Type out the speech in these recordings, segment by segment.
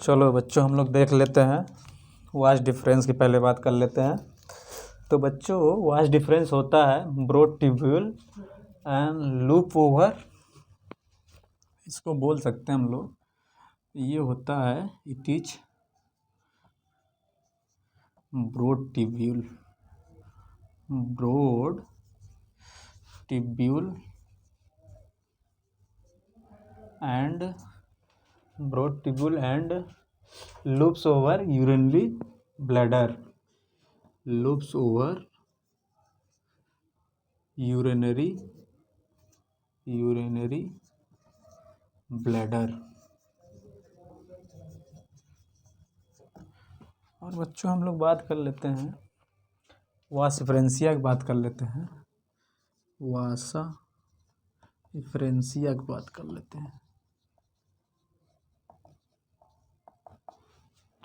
चलो बच्चों हम लोग देख लेते हैं वास्ट डिफरेंस की पहले बात कर लेते हैं। तो बच्चों वास्ट डिफरेंस होता है broad tubule and loop over, इसको बोल सकते हैं हम लोग। ये होता है it is broad tubule and broad tubule and loops over urinary bladder, loops over urinary bladder। और बच्चों हम लोग बात कर लेते हैं वासा डिफरेंशिया की बात कर लेते हैं। वासा डिफरेंशिया की बात कर लेते हैं।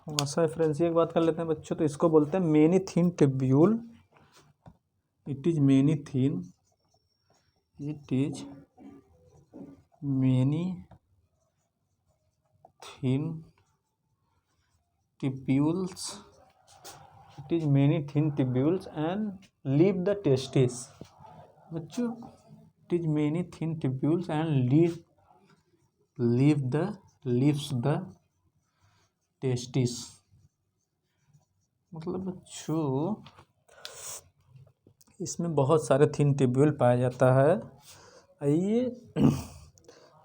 वासा डिफरेंशिया की बात कर लेते हैं बच्चों। तो इसको बोलते हैं many thin tubule, it is many thin, it is many thin tubules, it is many thin tubules and leave the testis। बच्चों it is many thin tubules and leaves the testis। मतलब बच्चों इसमें बहुत सारे थिन ट्यूब्यूल पाया जाता है। ये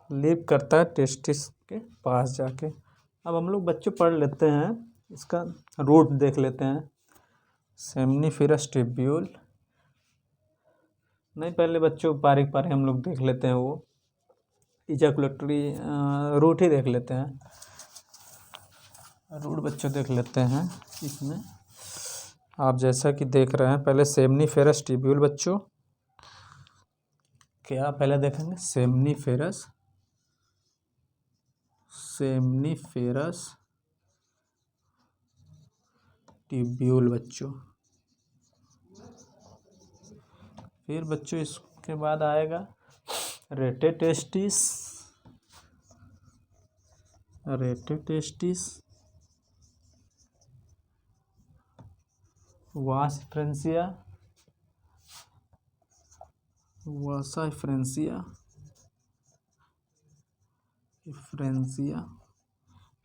लीव करता है टेस्टिस के पास जाके। अब हम लोग बच्चों पढ़ लेते हैं, इसका रूट देख लेते हैं। सेमनीफेरस ट्यूब्यूल, नहीं पहले बच्चों पारिक हम लोग देख लेते हैं, वो इजैकुलेटरी रूट ही देख लेते हैं। रूट बच्चों देख लेते हैं इसमें। आप जैसा कि देख रहे हैं पहले सेमनीफेरस ट्यूब्यूल बच्चों, क्या पहले देखेंगे सेमनीफेरस ट्यूब्यूल बच्चों। फिर बच्चों इसके बाद आएगा रेटेटेस्टिस, वासा डिफरेंशिया।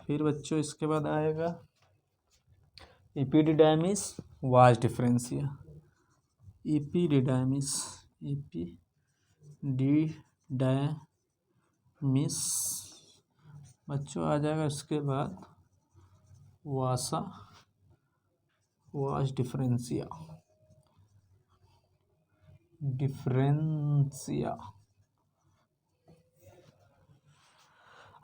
फिर बच्चों इसके बाद आएगा एपिडिडाइमिस वास डिफरेंशिया, एपिडिडाइमिस बच्चों आ जाएगा। इसके बाद वास डिफरेंशिया।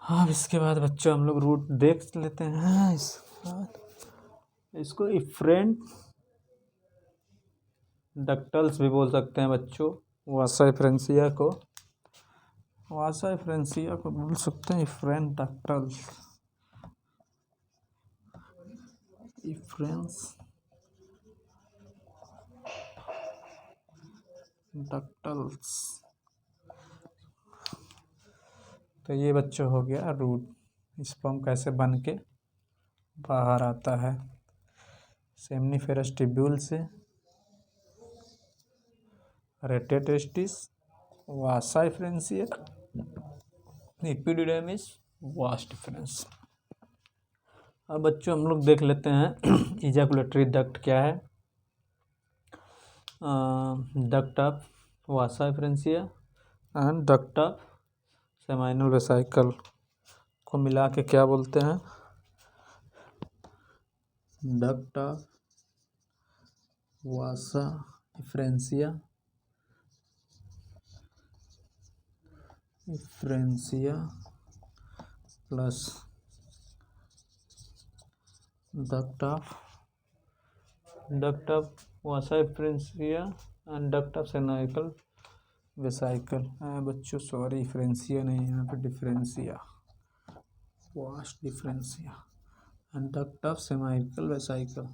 हाँ इसके बाद बच्चों हम लोग रूट देख लेते हैं। इसको इफरेंट डक्टल्स भी बोल सकते हैं बच्चों। वासा डिफरेंशिया को बोल सकते हैं इफरेंट डक्टल्स, तो ये बच्चों हो गया रूट। स्पर्म कैसे बन के बाहर आता है सेमनीफेरस ट्यूब्यूल से, रेटेटेस्टिस, वासा डिफरेंशिया, एपिडिडाइमिस, वास डिफरेंस। अब बच्चों हम लोग देख लेते हैं इजैकुलेटरी डक्ट क्या है। Duct of Vasa differentia and duct of seminal vesicle को मिला के क्या बोलते हैं, duct of Vasa differentia plus duct of Vasa differentia and duct of seminal vesicle. बच्चों सॉरी डिफरेंशिया नहीं, यहाँ पे डिफरेंशिया, वास differentia and duct of seminal vesicle.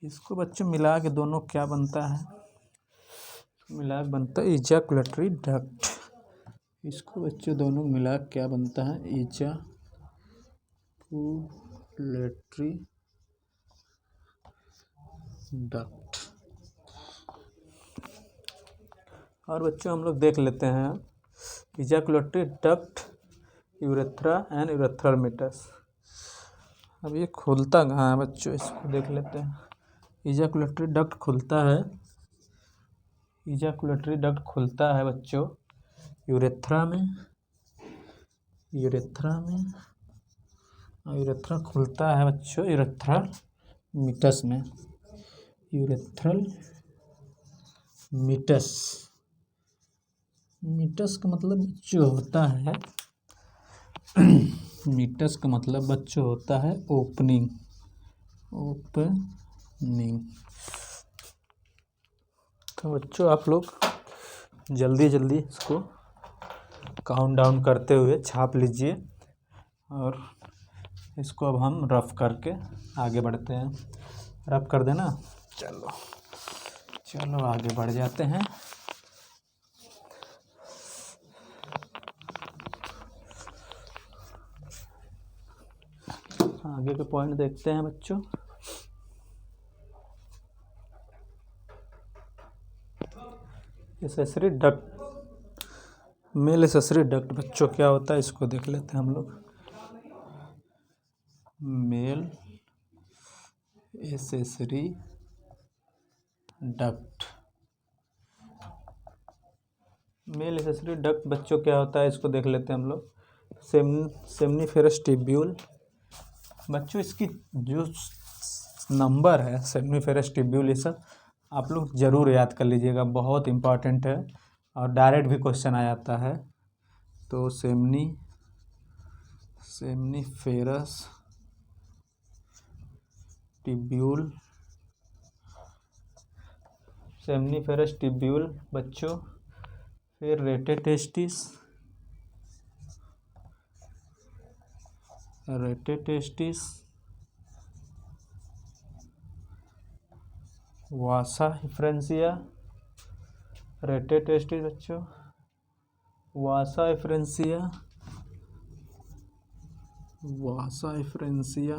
इसको बच्चों मिला के दोनों क्या बनता है, मिला के बनता है इजैकुलेटरी डक्ट। इसको बच्चों दोनों मिला के क्या बनता है, इजैकुलेटरी डक्ट। और बच्चों हम लोग देख लेते हैं ejaculatory duct, urethra and urethral meatus. अब ये खुलता कहाँ है बच्चों, इसको देख लेते हैं। इजैकुलेटरी डक्ट खुलता है, इजैकुलेटरी डक्ट खुलता है बच्चों यूरेथ्रा में, यूरेथ्रा में, और यूरेथ्रा खुलता है बच्चों यूरेथ्रल मीटस में। यूरेथ्रल मीटस, मीटस का मतलब बच्चों होता है मीटस का मतलब बच्चों होता है ओपनिंग, ओपनिंग। तो बच्चों आप लोग जल्दी जल्दी इसको काउंट डाउन करते हुए छाप लीजिए, और इसको अब हम रफ करके आगे बढ़ते हैं। रफ कर देना, चलो चलो आगे बढ़ जाते हैं। आगे के पॉइंट देखते हैं बच्चों। Accessory duct, male accessory duct बच्चों क्या होता है इसको देख लेते हैं हम लोग। Male accessory duct, male accessory duct बच्चों क्या होता है इसको देख लेते हैं हम लोग। सेमनीफेरस ट्यूब्यूल बच्चों, इसकी जो नंबर है सेमनीफेरस ट्यूब्यूल, ये सब आप लोग ज़रूर याद कर लीजिएगा, बहुत इम्पॉर्टेंट है और डायरेक्ट भी क्वेश्चन आ जाता है। तो सेमनीफेरस ट्यूब्यूल, सेमनीफेरस ट्यूब्यूल बच्चों। फिर रेटेटेस्टिस, रेटेटेस्टिस, वासा हिफ्रेंसिया, रेटेटेस्टिस बच्चों, वासा हिफ्रेंसिया, वासा हिफ्रेंसिया,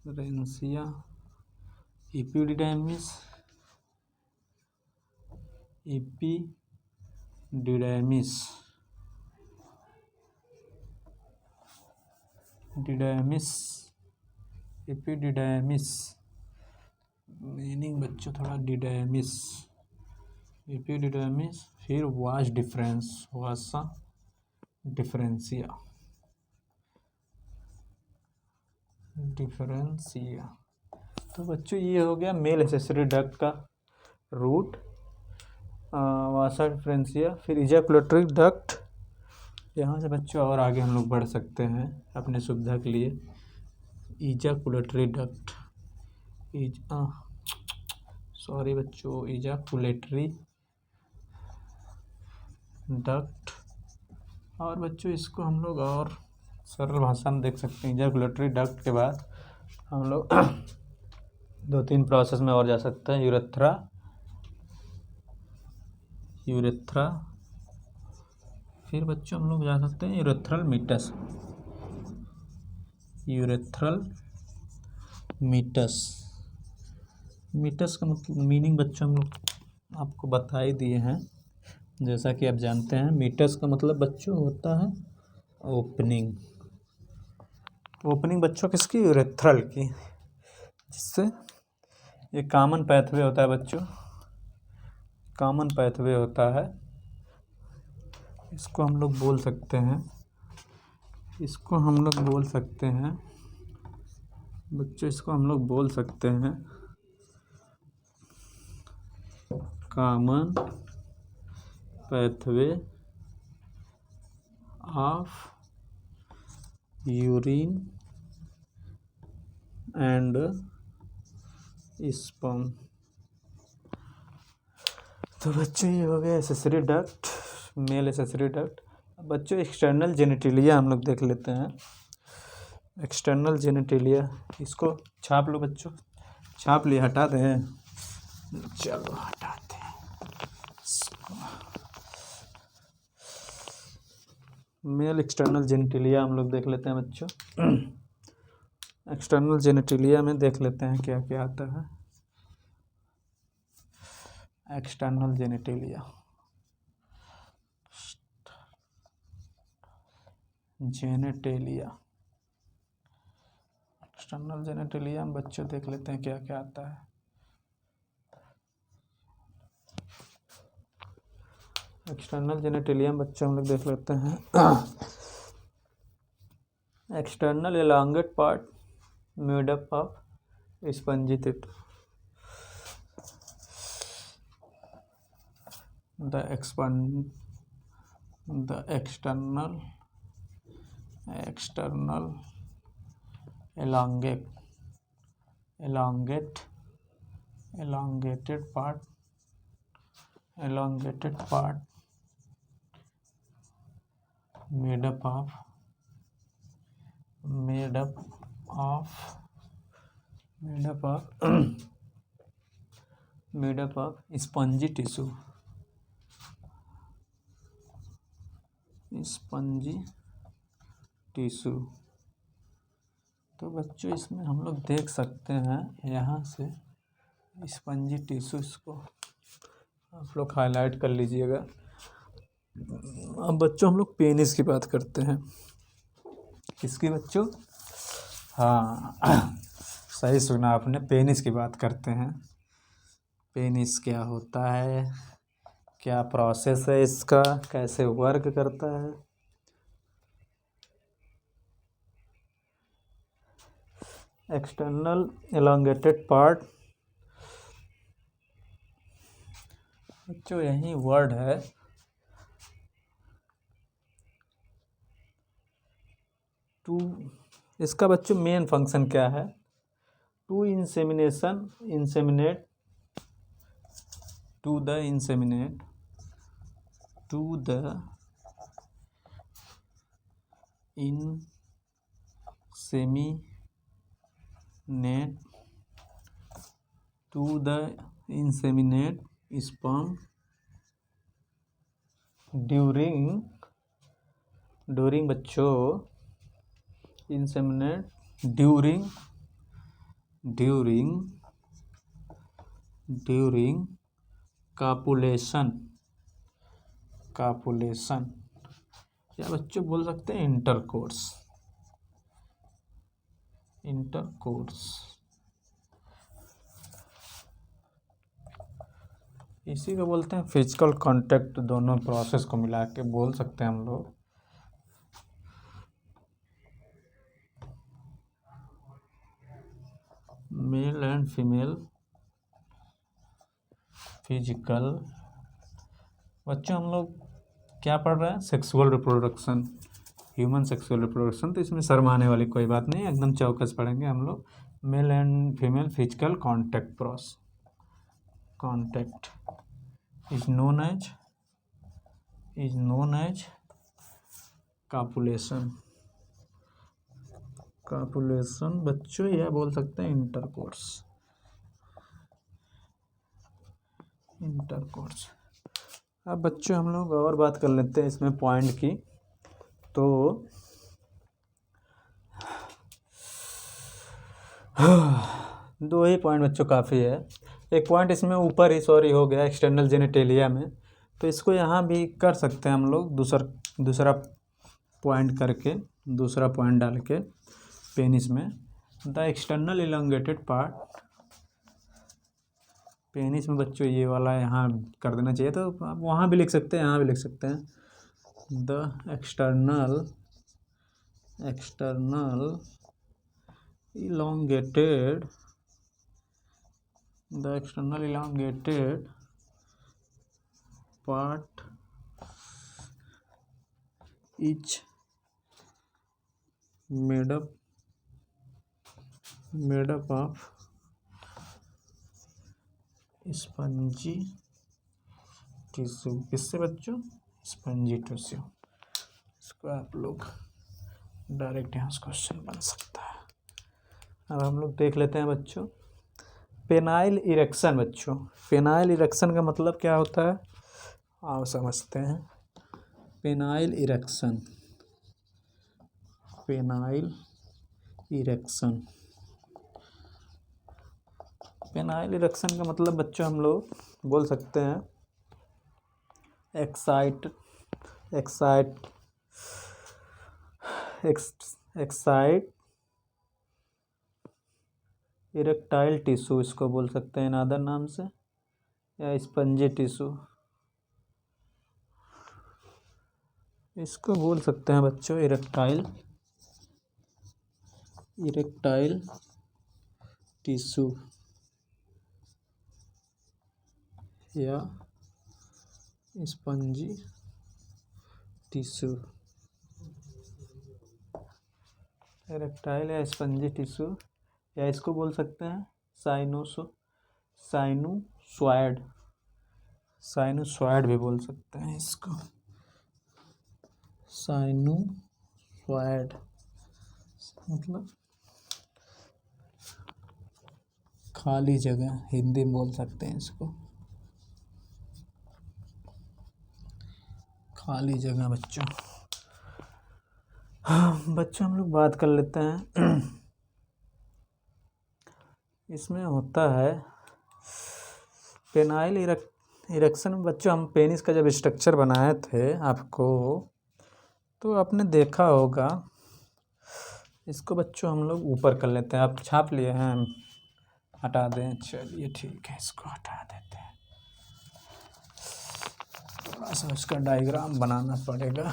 इफ्रेंसिया, इपिडिडाइमिस, इपिडिडाइमिस, डिडाइमिस, एपिडिडाइमिस, मीनिंग बच्चों थोड़ा डिडाइमिस, एपिडिडाइमिस। फिर वास डिफरेंस, वासा डिफरेंसिया, डिफरेंसिया। तो बच्चों ये हो गया मेल एसेसरी डक्ट का रूट, वासा डिफरेंसिया। फिर इजैकुलेटरी डक्ट, यहाँ से बच्चों और आगे हम लोग बढ़ सकते हैं अपने सुविधा के लिए। इजैकुलेटरी डक्ट, सॉरी बच्चों, इजैकुलेटरी डक्ट। और बच्चों इसको हम लोग और सरल भाषा में देख सकते हैं। इजैकुलेटरी डक्ट के बाद हम लोग 2-3 प्रोसेस में और जा सकते हैं। यूरेथ्रा, फिर बच्चों हम लोग जा सकते हैं urethral meatus, urethral meatus. Meatus का मतलब मीनिंग बच्चों हम लोग आपको बता ही दिए हैं, जैसा कि आप जानते हैं। मीटस का मतलब बच्चों होता है ओपनिंग, ओपनिंग बच्चों किसकी, यूरेथ्रल की, जिससे ये कॉमन पैथवे होता है बच्चों, कॉमन पैथवे होता है। इसको हम लोग बोल सकते हैं, इसको हम लोग बोल सकते हैं बच्चों, इसको हम लोग बोल सकते हैं common pathway of urine and sperm. तो बच्चों ये हो गया accessory duct, male accessory duct. बच्चों एक्सटर्नल जेनिटेलिया हम लोग देख लेते हैं। एक्सटर्नल जेनिटेलिया, इसको छाप लो बच्चों, छाप लिए, हटा दें? चलो हटाते हैं। मेल एक्सटर्नल जेनिटिलिया हम लोग देख लेते हैं बच्चों। एक्सटर्नल जेनिटिलिया में देख लेते हैं क्या क्या आता है। एक्सटर्नल जेनिटिलिया, जेनेटेलिया, एक्सटर्नल जेनेटेलिया में बच्चों देख लेते हैं क्या क्या आता है। एक्सटर्नल जेनेटेलिया में बच्चों हम लोग देख लेते हैं external elongate part made up of spongy tissue. The external elongated part made up of spongy tissue, तो बच्चों इसमें हम लोग देख सकते हैं यहाँ से स्पंजी टिश्यू, इसको आप लोग हाईलाइट कर लीजिएगा। अब बच्चों हम लोग पेनिस की बात करते हैं। किसकी बच्चों? हाँ सही सुना आपने, पेनिस की बात करते हैं। पेनिस क्या होता है, क्या प्रोसेस है इसका, कैसे वर्क करता है। एक्सटर्नल एलोंगेटेड पार्ट, बच्चों यही वर्ड है। टू, इसका बच्चों मेन फंक्शन क्या है? To inseminate to the inseminate to the inseminate sperm during बच्चों inseminate during copulation या बच्चों बोल सकते हैं इंटरकोर्स। इसी को बोलते हैं फिजिकल कांटेक्ट। दोनों प्रोसेस को मिला के बोल सकते हैं हम लोग। मेल एंड फीमेल फिजिकल, बच्चों हम लोग क्या पढ़ रहे हैं? Sexual reproduction, human sexual reproduction. तो इसमें शर्माने वाली कोई बात नहीं, एकदम चौकस पढ़ेंगे हम लोग। Male and female physical contact is known as copulation बच्चों, यह बोल सकते हैं इंटरकोर्स। अब बच्चों हम लोग और बात कर लेते हैं इसमें पॉइंट की। तो दो ही पॉइंट बच्चों काफ़ी है। एक पॉइंट इसमें ऊपर ही हो गया एक्सटर्नल जेनिटेलिया में, तो इसको यहाँ भी कर सकते हैं हम लोग दूसरा पॉइंट करके, दूसरा पॉइंट डाल के पेनिस में। The external elongated part, penis में बच्चों ये वाला यहाँ कर देना चाहिए, तो आप वहाँ भी लिख सकते हैं, यहाँ भी लिख सकते हैं। The external elongated part is made up of spongy tissue. किससे बच्चों? Spongy tissue. इसको आप लोग डायरेक्ट यहाँ से क्वेश्चन बन सकता है। अब हम लोग देख लेते हैं बच्चों पेनाइल इरेक्शन बच्चों, पेनाइल इरेक्शन का मतलब क्या होता है आओ समझते हैं। Penile erection, penile erection, penile erection का मतलब बच्चों हम लोग बोल सकते हैं एक्साइट इरेक्टाइल टिश्यू इसको बोल सकते हैं अदर नाम से, या स्पंजी टिश्यू इसको बोल सकते हैं बच्चों। इरेक्टाइल टिश्यू या स्पंजी टिश्यू, इरेक्टाइल या स्पंजी टिश्यू, या इसको बोल सकते हैं साइनोसॉइड भी बोल सकते हैं इसको, साइनोसॉइड मतलब खाली जगह, हिंदी में बोल सकते हैं इसको खाली जगह बच्चों। बच्चों हम लोग बात कर लेते हैं इसमें होता है पेनाइल इरेक्शन में बच्चों, हम पेनिस का जब स्ट्रक्चर बनाए थे आपको तो आपने देखा होगा। इसको बच्चों हम लोग ऊपर कर लेते हैं, आप छाप लिए हैं, हटा दें, चलिए ठीक है इसको हटा देते हैं, थोड़ा सा इसका डायग्राम बनाना पड़ेगा।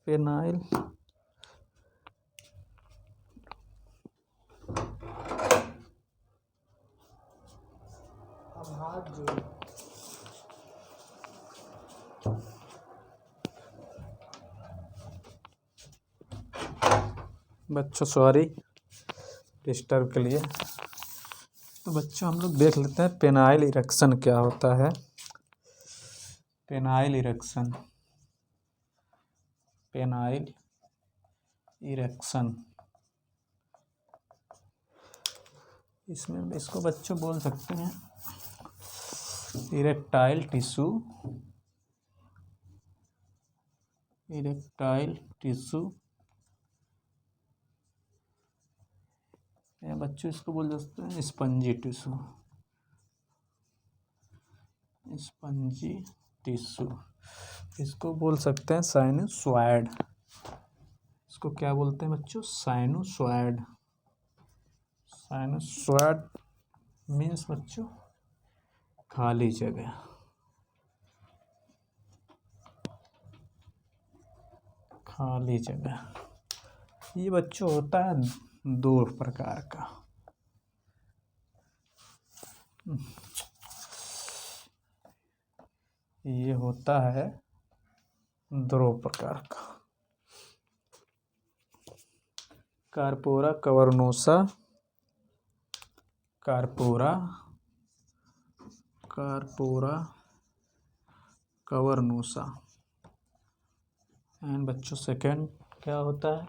पेनाइल बच्चों सॉरी डिस्टर्ब के लिए। तो बच्चों हम लोग देख लेते हैं पेनाइल इरेक्शन क्या होता है। पेनाइल इरेक्शन, पेनाइल इरेक्शन, इसमें इसको बच्चों बोल सकते हैं इरेक्टाइल टिश्यू, इरेक्टाइल टिश्यू, या बच्चों इसको बोल सकते हैं स्पंजी टिश्यू, स्पंजी टिश्यू, इसको बोल सकते हैं साइनोसॉइड। इसको क्या बोलते हैं बच्चों? साइनोसॉइड। साइनोसॉइड मीन्स बच्चों खाली जगह, खाली जगह। ये बच्चों होता है दो प्रकार का, ये होता है दो प्रकार का, कार्पोरा कवर्नोसा, कार्पोरा कवर्नोसा, एंड बच्चों सेकेंड क्या होता है?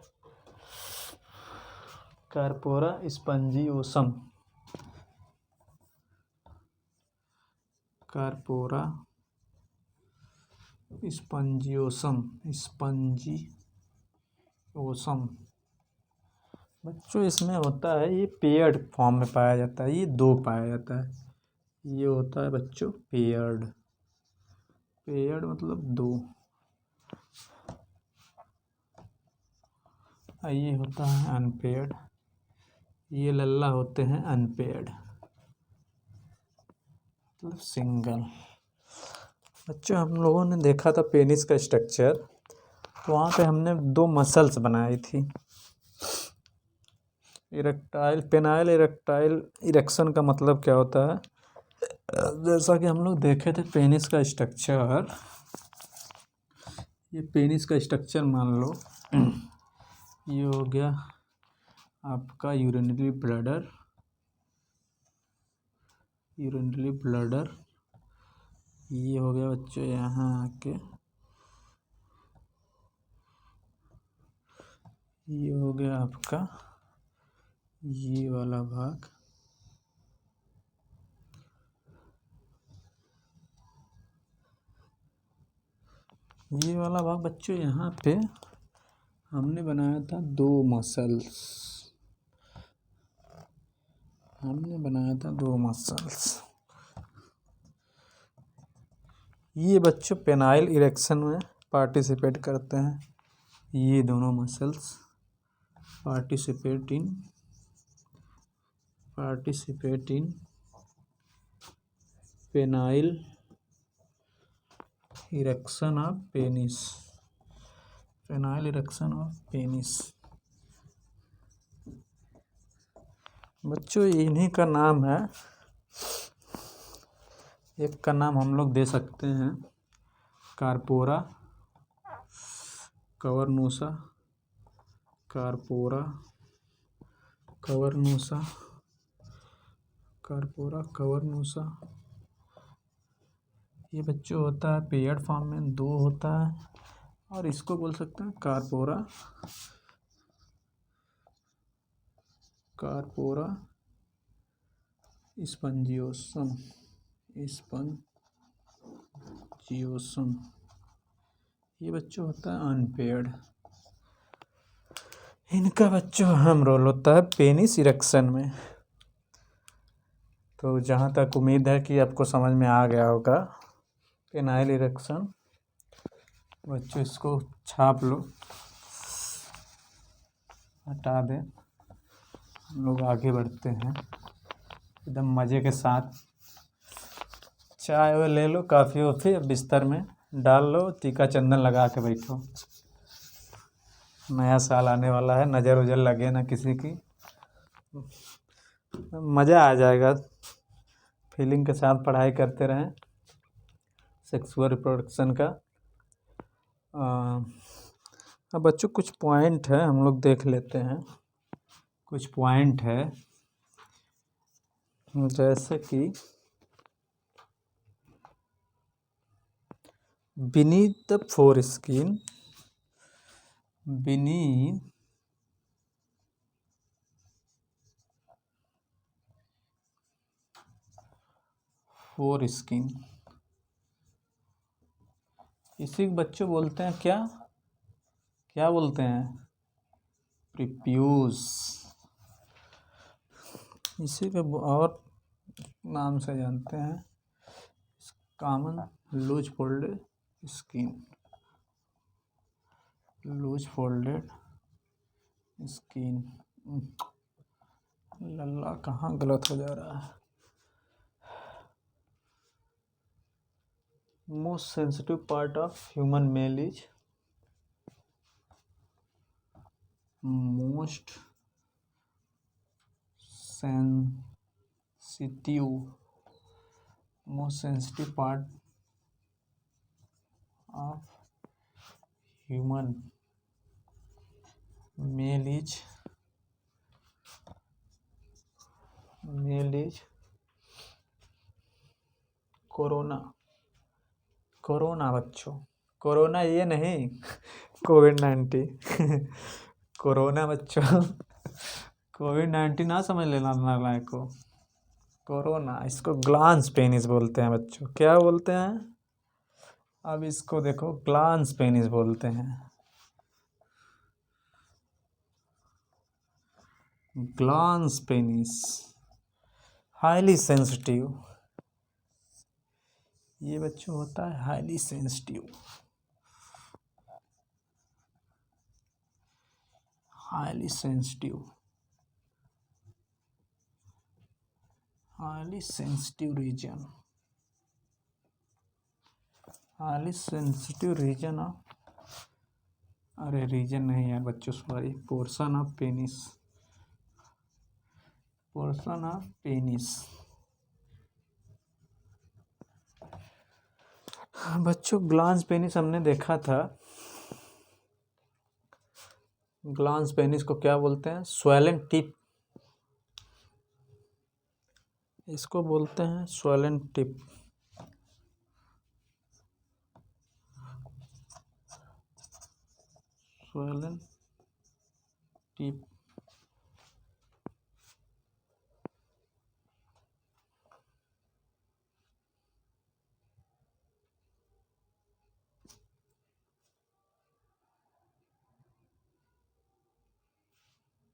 Corpora spongiosum, corpora spongiosum, spongiosum बच्चों इसमें होता है, ये पेयर्ड फॉर्म में पाया जाता है, ये दो पाया जाता है। ये होता है बच्चों पेयर्ड, पेयर्ड मतलब दो, ये होता है अनपेयर्ड, ये लल्ला होते हैं अनपेयर्ड मतलब सिंगल। बच्चों हम लोगों ने देखा था पेनिस का स्ट्रक्चर, तो वहाँ पे हमने दो मसल्स बनाई थी। इरेक्टाइल, पेनाइल इरेक्टाइल इरेक्शन का मतलब क्या होता है? जैसा कि हम लोग देखे थे पेनिस का स्ट्रक्चर, ये पेनिस का स्ट्रक्चर मान लो ये हो गया आपका यूरिनरी ब्लैडर, यूरिनरी ब्लैडर, ये हो गया बच्चों यहाँ आके, ये हो गया आपका ये वाला भाग बच्चों यहाँ पे हमने बनाया था दो मसल्स। ये बच्चों पेनाइल इरेक्शन में पार्टिसिपेट करते हैं। ये दोनों muscles participate in penile erection of penis. बच्चों इन्हीं का नाम है, एक का नाम हम लोग दे सकते हैं कार्पोरा कवर्नोसा। ये बच्चों होता है पेयर्ड फॉर्म में, दो होता है, और इसको बोल सकते हैं कार्पोरा स्पंजियोसम। ये बच्चों होता है अनपेयर्ड। इनका बच्चों अहम रोल होता है पेनिस इरेक्शन में। तो जहाँ तक उम्मीद है कि आपको समझ में आ गया होगा पेनाइल इरेक्शन। बच्चों इसको छाप लो, हटा दें। हम लोग आगे बढ़ते हैं एकदम मज़े के साथ। चाय वाय ले लो, काफ़ी वाफ़ी, बिस्तर में डाल लो, टीका चंदन लगा के बैठो। नया साल आने वाला है, नज़र उजर लगे ना किसी की, मज़ा आ जाएगा। फीलिंग के साथ पढ़ाई करते रहें सेक्सुअल रिप्रोडक्शन का। अब बच्चों कुछ पॉइंट है, हम लोग देख लेते हैं। कुछ पॉइंट है जैसे कि beneath the foreskin, इसी को बच्चों बोलते हैं क्या बोलते हैं? प्रीप्यूस। इसी के और नाम से जानते हैं, कॉमन लूज फोल्डेड स्किन। लल्ला कहाँ गलत हो जा रहा है। Most sensitive part of human male is most sensitive part of human male is corona बच्चों, कोरोना ये नहीं कोविड-19 कोरोना बच्चों कोविड-19 ना समझ लेना नालायक को। कोरोना, इसको ग्लांस पेनिस बोलते हैं बच्चों। क्या बोलते हैं? अब इसको देखो, ग्लांस पेनिस बोलते हैं। Glans penis highly sensitive. ये बच्चों होता है highly sensitive. Highly sensitive region of, अरे रीजन नहीं है बच्चों, सॉरी, पोर्शन ऑफ पेनिस। बच्चों ग्लांस पेनिस हमने देखा था। ग्लांस पेनिस को क्या बोलते हैं? Swollen tip. इसको बोलते हैं स्वेलन टिप।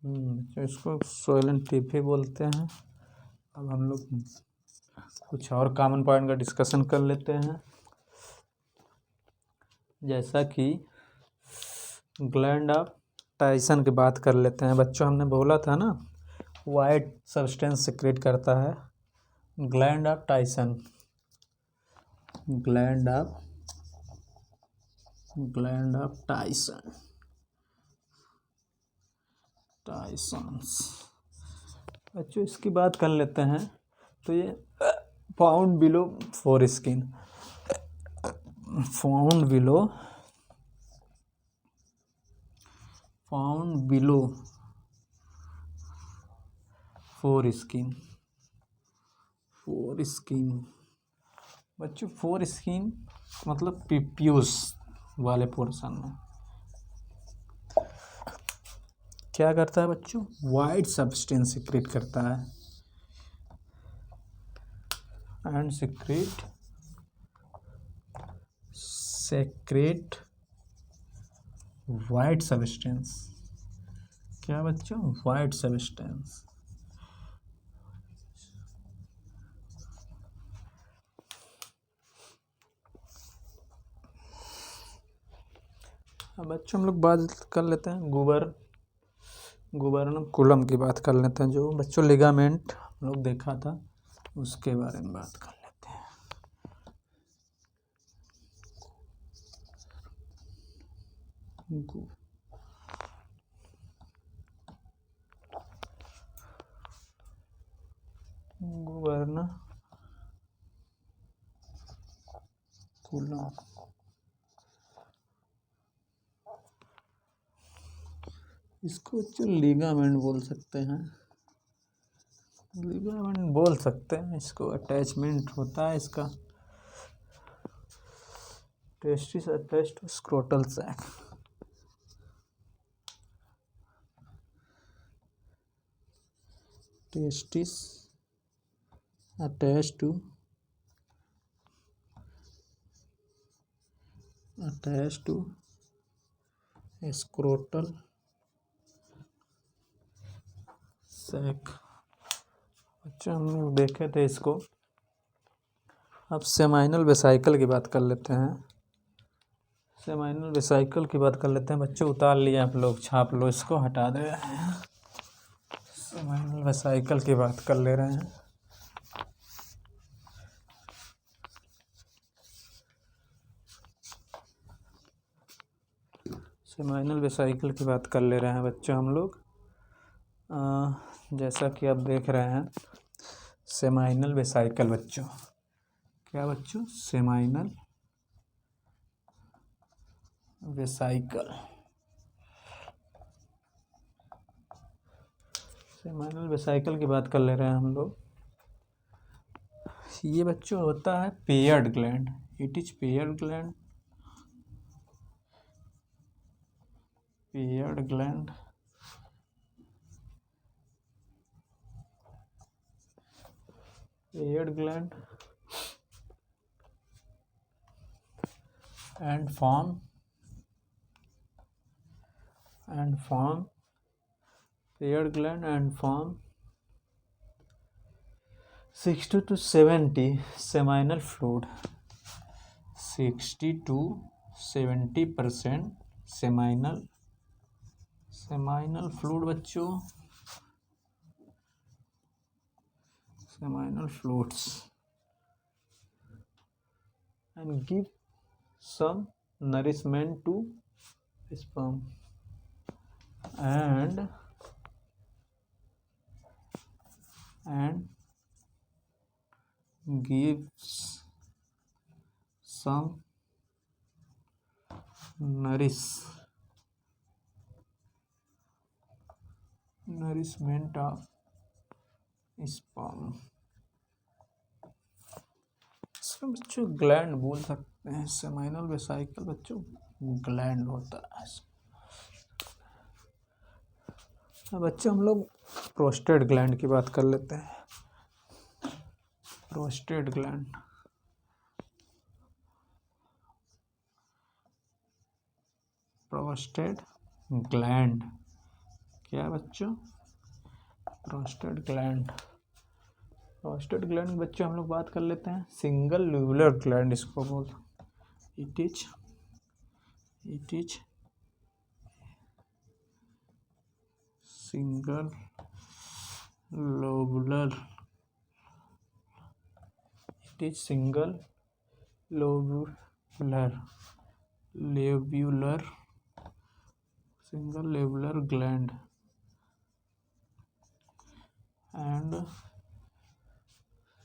बच्चों इसको सोइलन टिप बोलते हैं। अब हम लोग कुछ और कॉमन पॉइंट का डिस्कशन कर लेते हैं, जैसा कि ग्लैंड ऑफ टाइसन की बात कर लेते हैं। बच्चों हमने बोला था ना, वाइट सब्सटेंस सिक्रेट करता है gland of Tyson. Gland of Tysons. बच्चों इसकी बात कर लेते हैं। तो ये found below foreskin, found below foreskin. बच्चों फोर स्किन मतलब पीप्यूस वाले पोर्शन में क्या करता है बच्चों, वाइट सब्सटेंस सिक्रेट करता है एंड सेक्रेट वाइट सब्सटेंस। क्या बच्चों, वाइट सब्सटेंस। अब बच्चों हम लोग बात कर लेते हैं गुबर्नकुलम की बात कर लेते हैं। जो बच्चों लिगामेंट हम लोग देखा था उसके बारे में बात कर लेते हैं। गुबर्नकुलम, इसको बच्चों लिगामेंट बोल सकते हैं। इसको अटैचमेंट होता है इसका testis attached to scrotal sac. Testis attached to scrotal sac. अच्छा हम लोग देखे थे इसको। अब सेमाइनल वेसाइकल की बात कर लेते हैं। बच्चों उतार लिए आप लोग, छाप लो, इसको हटा दे रहे हैं। सेमाइनल वेसाइकल की बात कर ले रहे हैं। बच्चों हम लोग जैसा कि आप देख रहे हैं सेमाइनल वेसाइकल। बच्चों क्या बच्चों, सेमाइनल वेसाइकल की बात कर ले रहे हैं हम लोग। ये बच्चों होता है paired gland. It is paired gland. and form 60 to 70 seminal fluid. 60 to 70% seminal fluid बच्चों, seminal fluids, and give some nourishment to sperm and gives some nourishment of sperm। इसको बच्चों ग्लैंड बोल सकते हैं। सेमाइनल वेसाइकल बच्चों gland होता है। अब बच्चों हम लोग प्रोस्टेट ग्लैंड की बात कर लेते हैं। प्रोस्टेट ग्लैंड क्या है बच्चों? Prostate gland. प्रोस्टेट ग्लैंड की बच्चों हम लोग बात कर लेते हैं। सिंगल ल्यूबुलर ग्लैंड इसको बोल। It is single lobular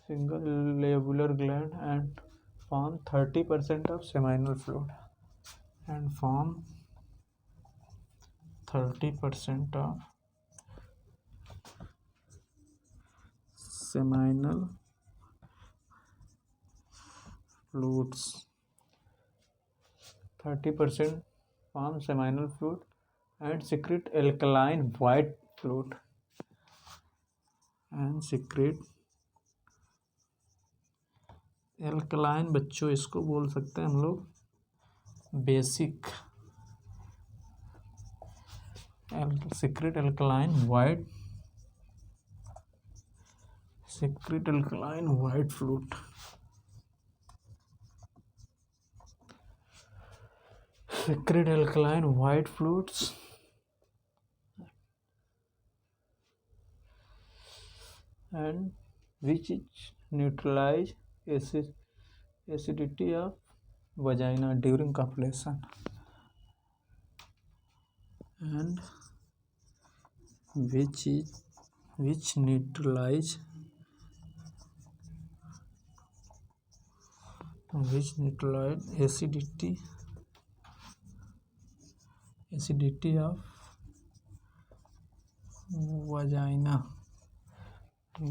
single lobular gland and form 30% of seminal fluid and form 30% of seminal fluids. 30% form seminal fluid and secrete alkaline white fluid and secrete alkaline बच्चों इसको बोल सकते हैं हम लोग basic. secrete alkaline white fluid. Secrete alkaline white fluids and which neutralize acidity of vagina during copulation and which neutralize acidity of vagina,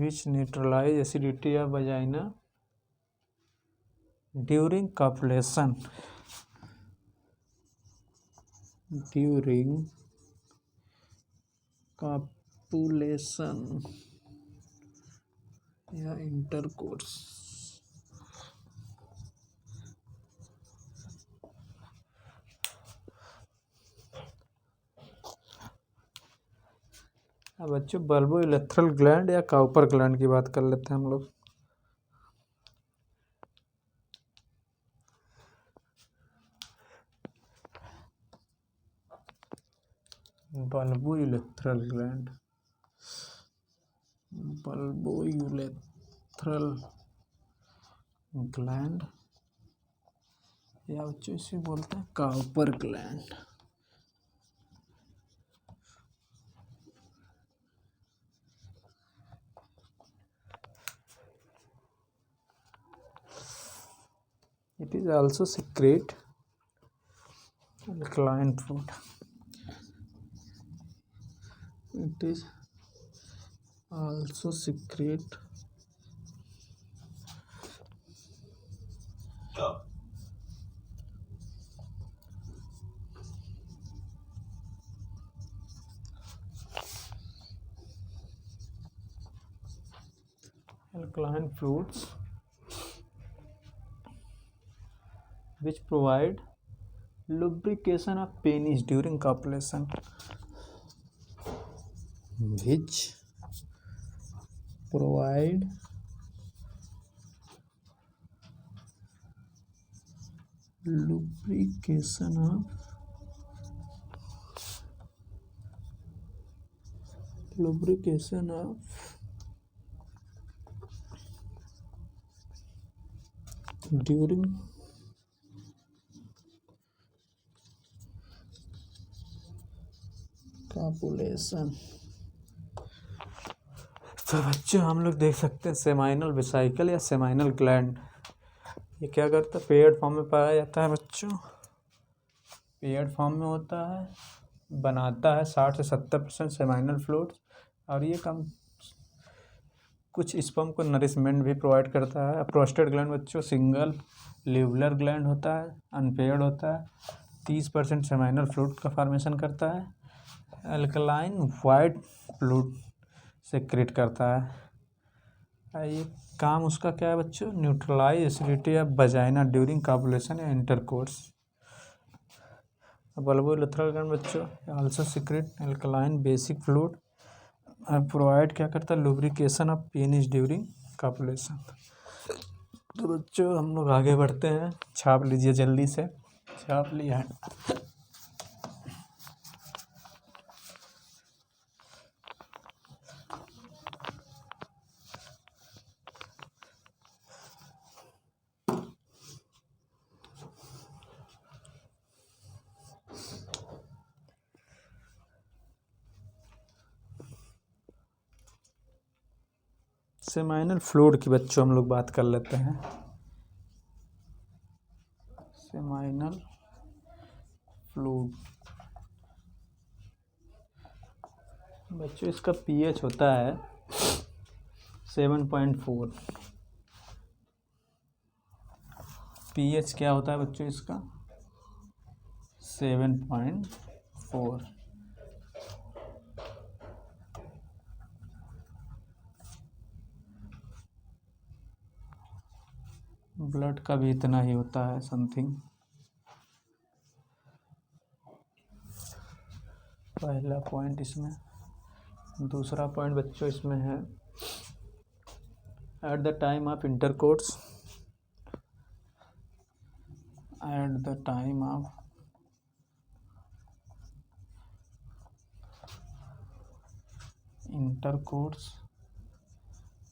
which neutralize acidity of vagina during copulation या intercourse. अब बच्चों bulbo urethral gland या Cowper gland की बात कर लेते हैं हम लोग। बल्बो यूरेथ्रल ग्लैंड या बच्चों इसे बोलते हैं Cowper gland. It is also secrete alkaline fluid. It is also secrete alkaline fluids which provide lubrication of penis during copulation. Which provide lubrication of during copulation। तो बच्चों हम लोग देख सकते हैं सेमाइनल वेसिकल या सेमाइनल ग्लैंड ये क्या करता है? पेयर्ड फॉर्म में पाया जाता है बच्चों। पेयर्ड फॉर्म में होता है, बनाता है 60 से 70% सेमाइनल फ्लूइड और ये कम कुछ स्पर्म को नरिशमेंट भी प्रोवाइड करता है। प्रोस्टेट ग्लैंड बच्चों सिंगल ल्यूबुलर ग्लैंड होता है, अनपेयर्ड होता है, 30% सेमाइनल फ्लूइड का फॉर्मेशन करता है, अल्कलाइन वाइट फ्लूइड सेक्रेट करता है। ये काम उसका क्या है बच्चों? Neutralise acidity of vagina during copulation या इंटरकोर्स। बल्बोइरेथ्रल ग्लैंड बच्चों also secrete alkaline basic fluid provide क्या करता है, lubrication of penis during copulation. तो बच्चों हम लोग आगे बढ़ते हैं, छाप लीजिए जल्दी से, छाप लिया है। सेमाइनल फ्लूइड की बच्चों हम लोग बात कर लेते हैं। सेमाइनल फ्लूइड बच्चों इसका पीएच होता है 7.4। पीएच क्या होता है बच्चों इसका 7.4। ब्लड का भी इतना ही होता है समथिंग। पहला पॉइंट इसमें। दूसरा पॉइंट बच्चों इसमें है at the time of intercourse, at the time of intercourse,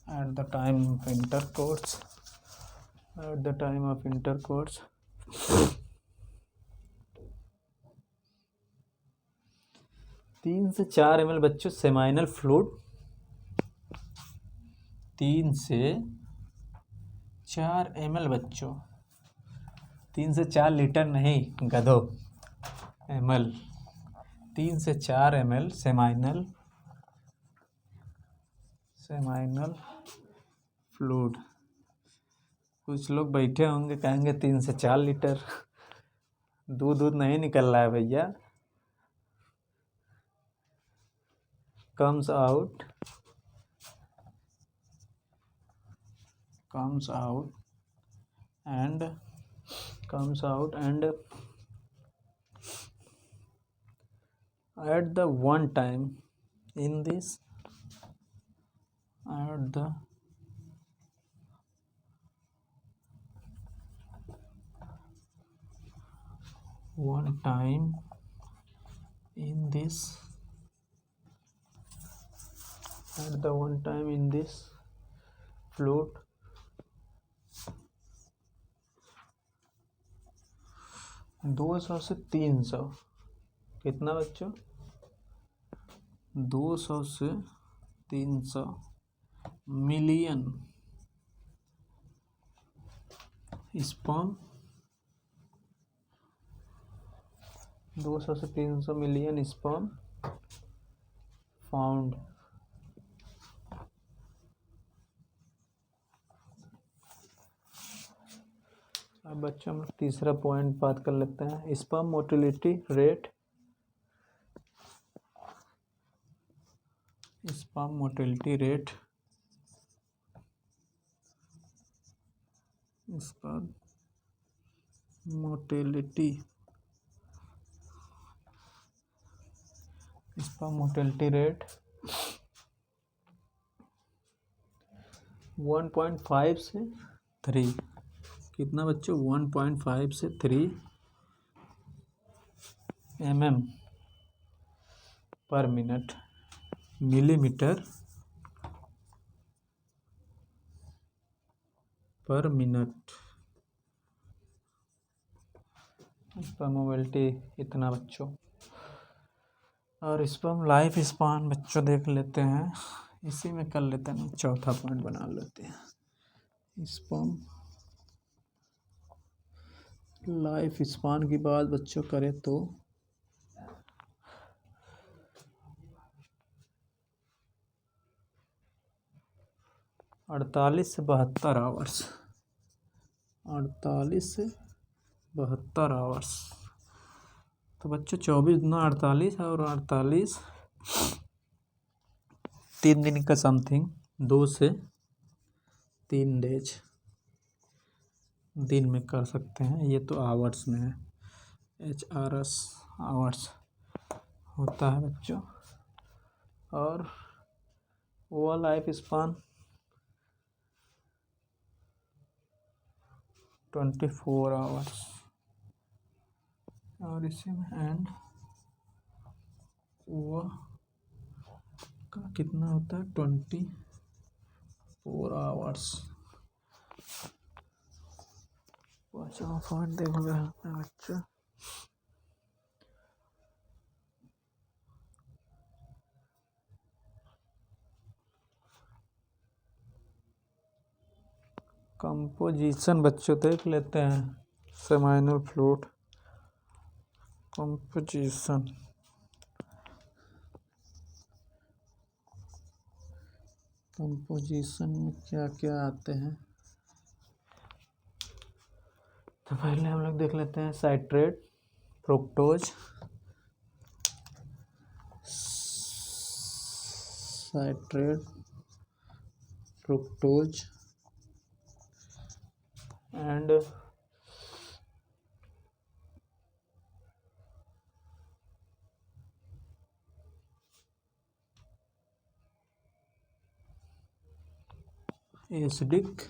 at the time of intercourse, at the time of intercourse 3 से 4 ml बच्चों सेमाइनल फ्लूइड, 3 से 4 ml बच्चों, 3 से 4 लीटर नहीं गधो, ml, 3 से 4 ml सेमाइनल फ्लूइड। कुछ लोग बैठे होंगे कहेंगे 3 से 4 लीटर दूध नहीं निकल रहा है भैया। comes out and at the one time in this, at the one time in this, at the one time in this fluid 200 से 300, कितना बच्चों 200 से 300 मिलियन स्पर्म, 200 से 300 मिलियन स्पर्म फाउंड। अब बच्चों हम तीसरा पॉइंट बात कर लेते हैं, sperm motility rate. Sperm motility rate, sperm motility rate 1.5 से 3, कितना बच्चों 1.5 से 3 mm पर मिनट, मिलीमीटर पर मिनट। स्पर्म मोबिलिटी इतना बच्चों। और स्पर्म लाइफ स्पान बच्चों देख लेते हैं, इसी में कर लेते हैं, चौथा पॉइंट बना लेते हैं। स्पर्म लाइफ स्पान की बात बच्चों करें तो 48 से 72 आवर्स, 48 से 72 आवर्स। तो बच्चों 24 गुना 48 और 48 3 दिन का समथिंग, 2 से 3 डेज दिन में कर सकते हैं, ये तो आवर्स में है। HRS आवर्स होता है बच्चों। और वो लाइफ स्पान 24 आवर्स। और इसी में एंड वो का कितना होता है 24 आवर्स। पाँचवा पॉइंट देख रहे हैं बच्चों, कंपोजिशन बच्चों देख लेते हैं। Seminal fluid composition. कंपोजिशन में क्या क्या आते हैं, तो पहले हम लोग देख लेते हैं citrate, fructose, fructose and acidic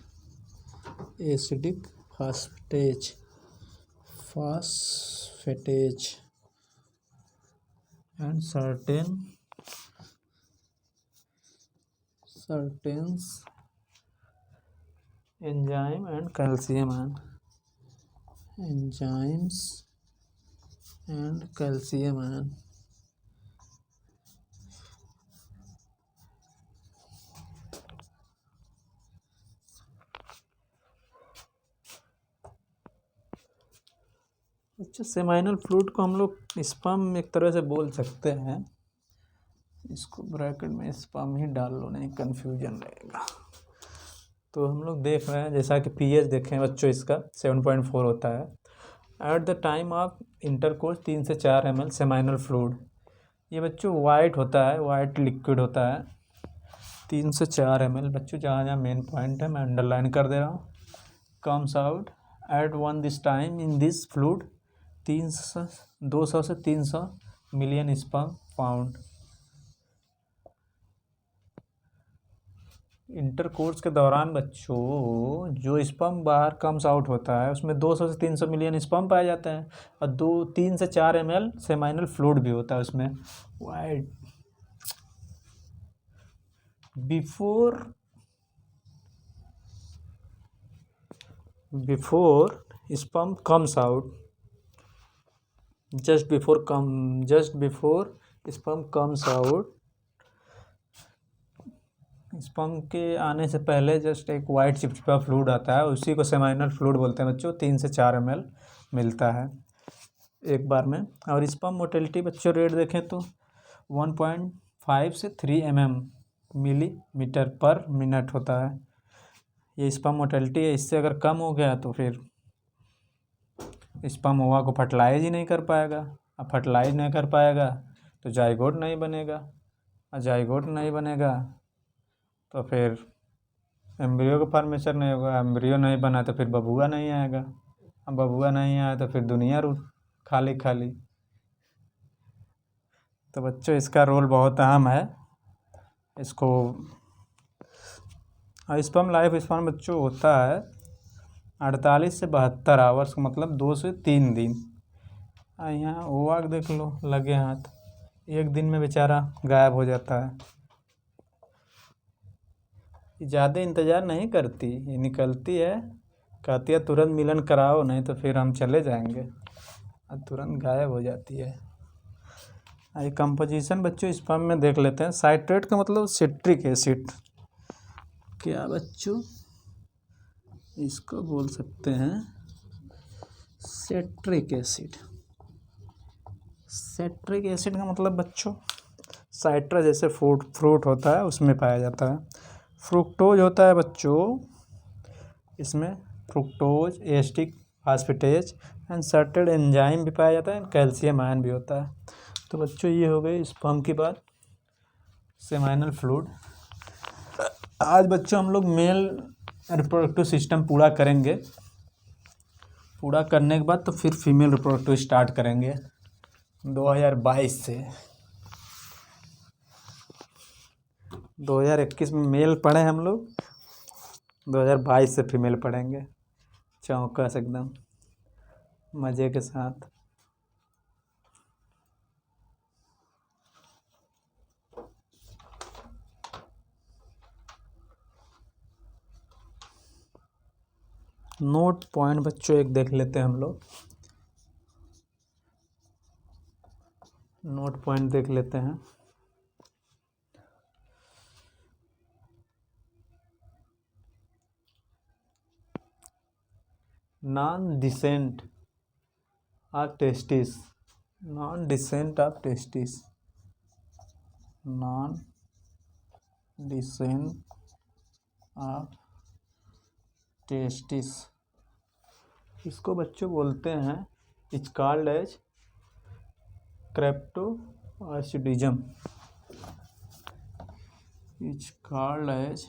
phosphatase and certain enzyme and calcium enzymes and calcium ion. अच्छा, सेमाइनल फ्लूइड को हम लोग स्पर्म एक तरह से बोल सकते हैं। इसको ब्रैकेट में स्पर्म ही डाल लो, नहीं कन्फ्यूजन रहेगा। तो हम लोग देख रहे हैं जैसा कि पीएच देखें बच्चों, इसका 7.4 होता है। At the time of intercourse 3 से 4 ml सेमाइनल फ्लूइड। ये बच्चों वाइट होता है, वाइट लिक्विड होता है। 3 से 4 ml बच्चों, जहाँ जहाँ मेन पॉइंट है मैं अंडरलाइन कर दे रहा हूँ। Comes out at one this time in this fluid 200 से 300 मिलियन स्पर्म पाउंड। इंटरकोर्स के दौरान बच्चों जो स्पर्म बाहर कम्स आउट होता है उसमें 200 से 300 मिलियन स्पर्म पाए जाते हैं। और 3 से 4 ml सेमाइनल फ्लूइड भी होता है उसमें white. Before sperm comes out, just before sperm comes out, sperm के आने से पहले जस्ट एक वाइट चिपचिपा फ्लूइड आता है, उसी को सेमाइनल फ्लूइड बोलते हैं बच्चों। 3 से 4 ml मिलता है एक बार में। और स्पर्म मोटिलिटी बच्चों रेट देखें तो 1.5 से 3 मिलीमीटर पर मिनट होता है। ये स्पर्म मोटिलिटी है। इससे अगर कम हो गया तो फिर स्पर्म ओवा को फर्टिलाइज ही नहीं कर पाएगा। अब फर्टिलाइज नहीं कर पाएगा तो जाइगोट नहीं बनेगा, और जाइगोट नहीं बनेगा तो फिर एम्ब्रियो का फॉर्मेशन नहीं होगा। एम्ब्रियो नहीं बना तो फिर बबुआ नहीं आएगा। अब बबुआ नहीं आया तो फिर दुनिया खाली खाली। तो बच्चों इसका रोल बहुत अहम है। इसको स्पर्म लाइफ स्पर्म बच्चों होता है 48 से 72 आवर्स, मतलब 2 से 3 दिन। यहाँ ओवा देख लो, लगे हाथ, एक दिन में बेचारा गायब हो जाता है। ज़्यादा इंतज़ार नहीं करती, ये निकलती है, कहती है तुरंत मिलन कराओ नहीं तो फिर हम चले जाएंगे, और तुरंत गायब हो जाती है। ये कंपोजिशन बच्चों स्पर्म में देख लेते हैं। साइट्रेट का मतलब सिट्रिक एसिड। क्या बच्चों, इसको बोल सकते हैं सिट्रिक एसिड। सिट्रिक एसिड का मतलब बच्चों साइट्रस जैसे फ्रूट होता है उसमें पाया जाता है। फ्रुक्टोज होता है बच्चों, इसमें fructose, asterisk phosphatase and sorted enzyme भी पाया जाता है, कैल्शियम आयन भी होता है। तो बच्चों ये हो गई स्पर्म की बात, सेमाइनल फ्लूइड। आज बच्चों हम लोग मेल रिप्रोडक्टिव सिस्टम पूरा करेंगे। पूरा करने के बाद तो फिर फीमेल रिप्रोडक्टिव स्टार्ट करेंगे 2022 से। 2021 में मेल पढ़े हम लोग, 2022 से फीमेल पढ़ेंगे चौकस एकदम मज़े के साथ। नोट पॉइंट बच्चों एक देख लेते हैं हम लोग, नोट पॉइंट देख लेते हैं। Non descent of testis, non descent of testis, non descent of testis, इसको बच्चों बोलते हैं is called as cryptorchidism, is called as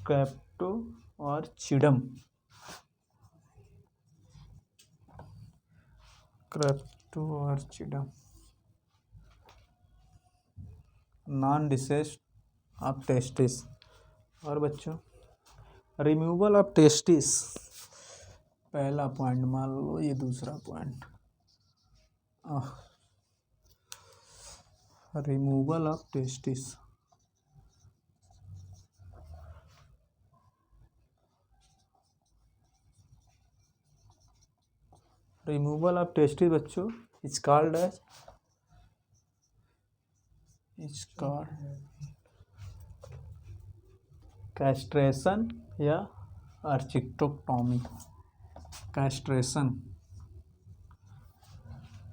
cryptorchidism, cryptorchidism, non descent of testis. और बच्चों रिमूवल ऑफ टेस्टिस, पहला पॉइंट मान लो, ये दूसरा point, removal of testis, removal of testis बच्चों is called as, is called castration या आर्चिक्टोटॉमी, कैस्ट्रेशन,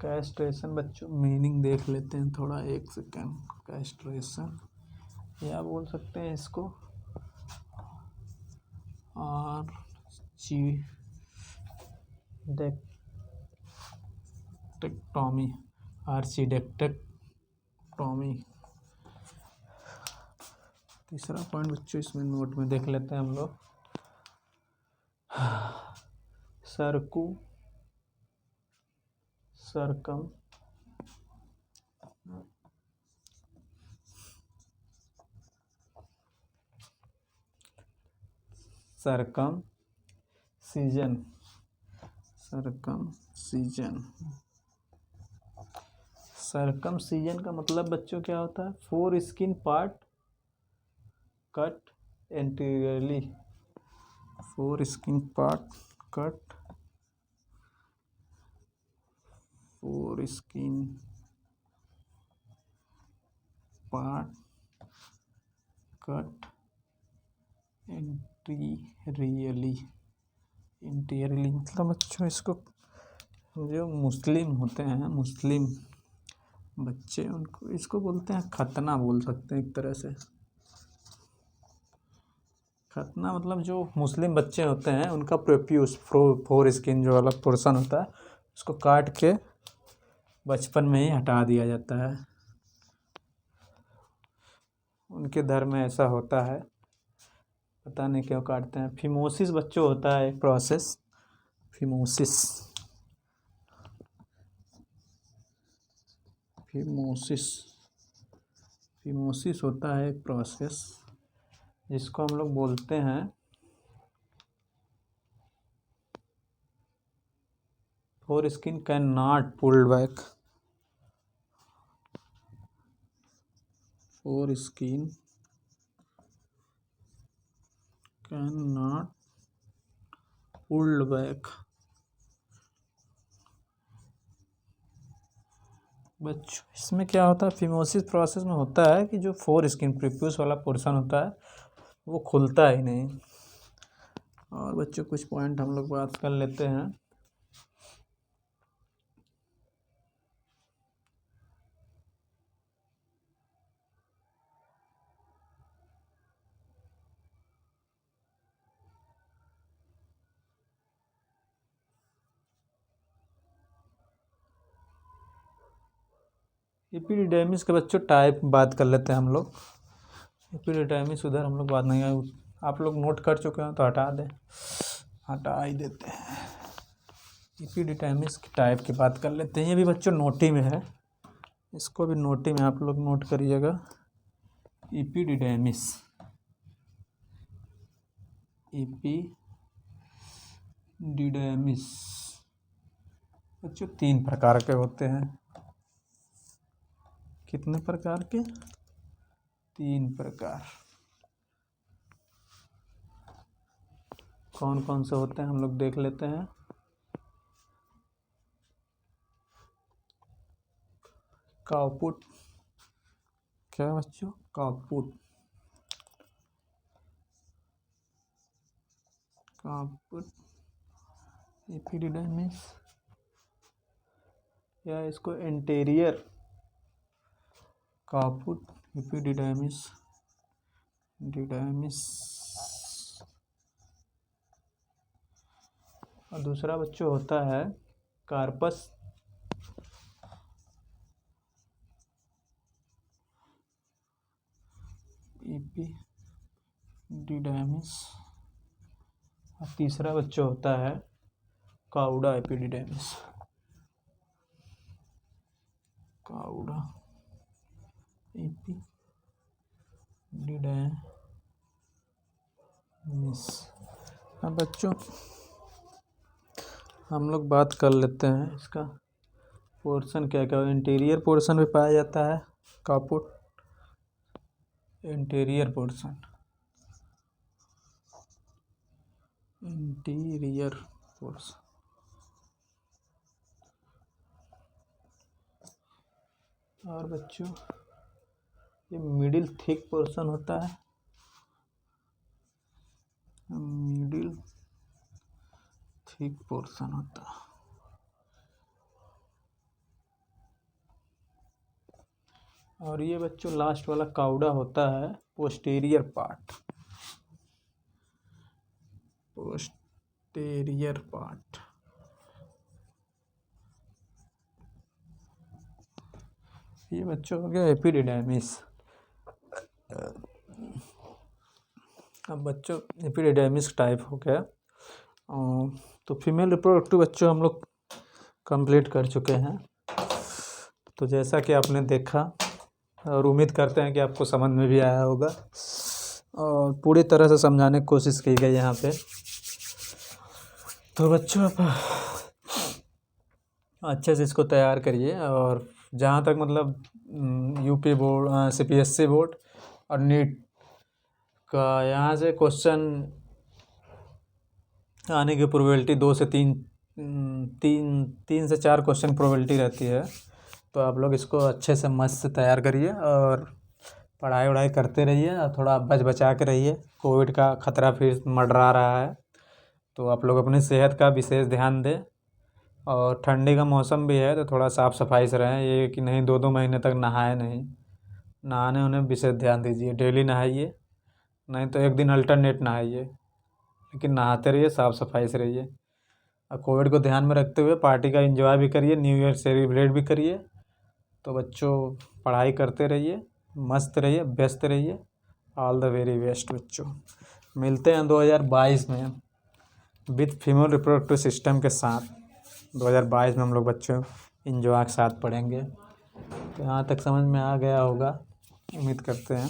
कैस्ट्रेशन बच्चों मीनिंग देख लेते हैं थोड़ा, एक सेकेंड। कैस्ट्रेशन या बोल सकते हैं इसको आर्चिडेक्टेक्टॉमी, आर्चिडेक्टेक्टॉमी। तीसरा पॉइंट बच्चों इसमें नोट में देख लेते हैं हम लोग, सरकमसीजन, सरकमसीजन का मतलब बच्चों क्या होता है? Four skin part cut anteriorly, four skin part cut, four skin part cut interiorly, interiorly मतलब बच्चों इसको जो मुस्लिम होते हैं, मुस्लिम बच्चे, उनको इसको बोलते हैं खतना, बोल सकते हैं एक तरह से। खतना मतलब जो मुस्लिम बच्चे होते हैं उनका प्रोप्यूस, फोर स्किन जो वाला पोर्शन होता है उसको काट के बचपन में ही हटा दिया जाता है, उनके धर्म में ऐसा होता है, पता नहीं क्यों काटते हैं। फिमोसिस बच्चों होता है एक प्रोसेस, फिमोसिस, फिमोसिस, फिमोसिस होता है एक प्रोसेस जिसको हम लोग बोलते हैं four skin can not pulled back, four skin can not pulled back. बच्चों इसमें क्या होता है, फिमोसिस प्रोसेस में होता है कि जो फोर स्किन प्रीप्यूस वाला पोर्शन होता है वो खुलता ही नहीं। और बच्चों कुछ पॉइंट हम लोग बात कर लेते हैं। एपिडिडाइमिस के बच्चों टाइप बात कर लेते हैं हम लोग। एपिडिडाइमिस उधर हम लोग बात नहीं आए, आप लोग नोट कर चुके हैं तो हटा दें, हटा ही देते हैं। एपिडिडाइमिस की टाइप की बात कर लेते हैं। ये भी बच्चों नोटी में है, इसको भी नोटी में आप लोग नोट करिएगा। एपिडिडाइमिस, एपिडिडाइमिस बच्चों 3 प्रकार के होते हैं। कितने प्रकार के? 3 प्रकार। कौन कौन से होते हैं हम लोग देख लेते हैं। काउपुट, क्या बच्चों? काउपुट, काउपुट एपिडिडाइमिस, या इसको एंटेरियर काउपुट एपिडिडाइमिस, डिडाइमिस। और दूसरा बच्चों होता है कार्पस एपिडिडाइमिस। और तीसरा बच्चों होता है काउडा एपिडिडाइमिस, काउडा एपिडिडाइमिस। अब बच्चों हम लोग बात कर लेते हैं इसका पोर्शन क्या क्या। इंटीरियर पोर्शन में पाया जाता है काउपुट, इंटीरियर पोर्शन, इंटीरियर पोर्शन। और बच्चों ये मिडिल थिक पोर्शन होता है, मिडिल थिक पोर्शन होता है। और ये बच्चों लास्ट वाला काउडा होता है पोस्टीरियर पार्ट, पोस्टीरियर पार्ट। ये बच्चों हो गया एपिडिडाइमिस। अब बच्चों एपिडिडाइमिस टाइप हो गया। तो फीमेल रिप्रोडक्टिव बच्चों हम लोग कंप्लीट कर चुके हैं। तो जैसा कि आपने देखा और उम्मीद करते हैं कि आपको समझ में भी आया होगा और पूरी तरह से समझाने की कोशिश की गई यहाँ पे। तो बच्चों आप अच्छे से इसको तैयार करिए। और जहाँ तक मतलब यूपी बोर्ड, सीपीएससी बोर्ड और नीट का यहाँ से क्वेश्चन आने की प्रोबेबिलिटी 2 से 3 से 4 क्वेश्चन प्रोबेबिलिटी रहती है। तो आप लोग इसको अच्छे से मस्त से तैयार करिए और पढ़ाई वढ़ाई करते रहिए और थोड़ा बचा के रहिए। कोविड का खतरा फिर मंडरा रहा है, तो आप लोग अपनी सेहत का विशेष ध्यान दें। और ठंडी का मौसम भी है तो थोड़ा साफ़ सफाई से रहें। ये कि नहीं 2-2 महीने तक नहाए नहीं, नहाने उन्हें विशेष ध्यान दीजिए। डेली नहाइए, नहीं तो एक दिन अल्टरनेट नहाइए, लेकिन नहाते रहिए, साफ़ सफाई से रहिए। और कोविड को ध्यान में रखते हुए पार्टी का एंजॉय भी करिए, न्यू ईयर सेलिब्रेट भी करिए। तो बच्चों पढ़ाई करते रहिए, मस्त रहिए, व्यस्त रहिए। ऑल द वेरी बेस्ट बच्चों। मिलते हैं 2022 में विथ फीमेल रिप्रोडक्टिव सिस्टम के साथ। 2022 में हम लोग बच्चों एंजॉय के साथ पढ़ेंगे। तो यहाँ तक समझ में आ गया होगा, उम्मीद करते हैं।